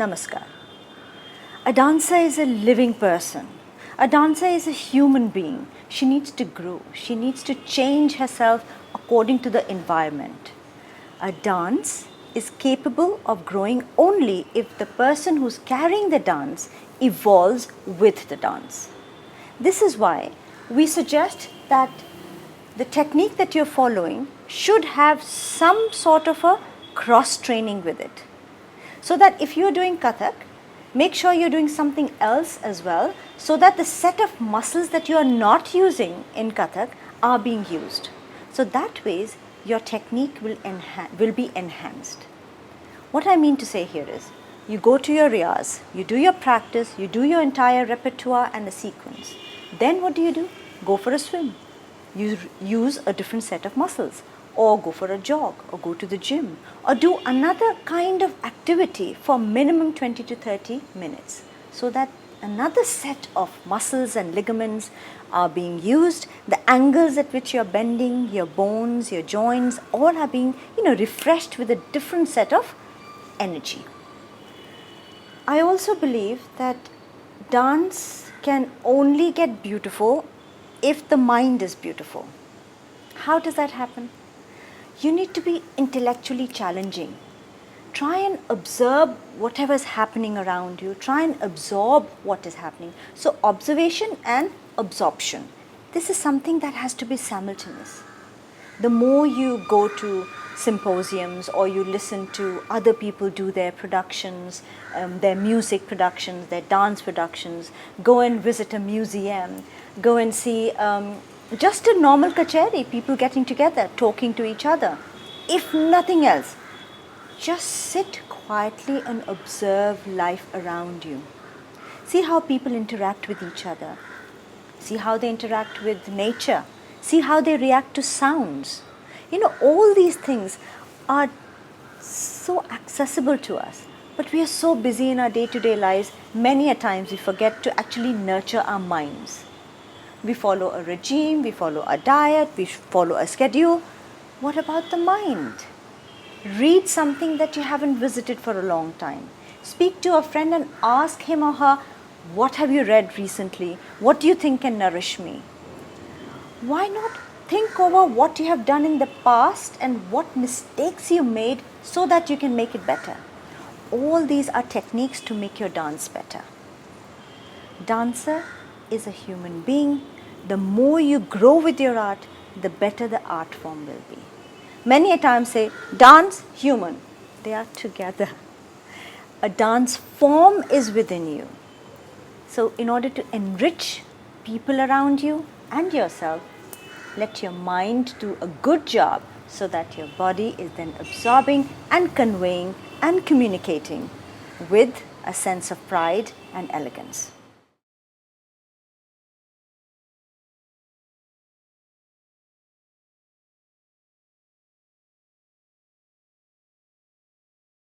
Namaskar. A dancer is a living person. A dancer is a human being. She needs to grow. She needs to change herself according to the environment. A dance is capable of growing only if the person who's carrying the dance evolves with the dance. This is why we suggest that the technique that you're following should have some sort of a cross training with it. So that if you're doing Kathak, make sure you're doing something else as well, so that the set of muscles that you are not using in Kathak are being used. So that ways your technique will be enhanced. What I mean to say here is, you go to your riyaz, you do your practice, you do your entire repertoire and the sequence. Then what do? Go for a swim. You use a different set of muscles, or go for a jog, or go to the gym, or do another kind of activity for minimum 20 to 30 minutes, so that another set of muscles and ligaments are being used, the angles at which you're bending, your bones, your joints, all are being refreshed with a different set of energy. I also believe that dance can only get beautiful if the mind is beautiful. How does that happen? You need to be intellectually challenging. Try and observe whatever is happening around you. Try and absorb what is happening. So observation and absorption. This is something that has to be simultaneous. The more you go to symposiums or you listen to other people do their productions, their music productions, their dance productions, go and visit a museum, go and see just a normal kacheri, people getting together, talking to each other. If nothing else, just sit quietly and observe life around you. See how people interact with each other. See how they interact with nature. See how they react to sounds. All these things are so accessible to us. But we are so busy in our day-to-day lives, many a times we forget to actually nurture our minds. We follow a regime, we follow a diet, we follow a schedule. What about the mind? Read something that you haven't visited for a long time. Speak to a friend and ask him or her, what have you read recently? What do you think can nourish me? Why not think over what you have done in the past and what mistakes you made so that you can make it better? All these are techniques to make your dance better. Dancer is a human being. The more you grow with your art, the better the art form will be. Many a time say, dance, human. They are together. A dance form is within you. So in order to enrich people around you and yourself, let your mind do a good job so that your body is then absorbing and conveying and communicating with a sense of pride and elegance.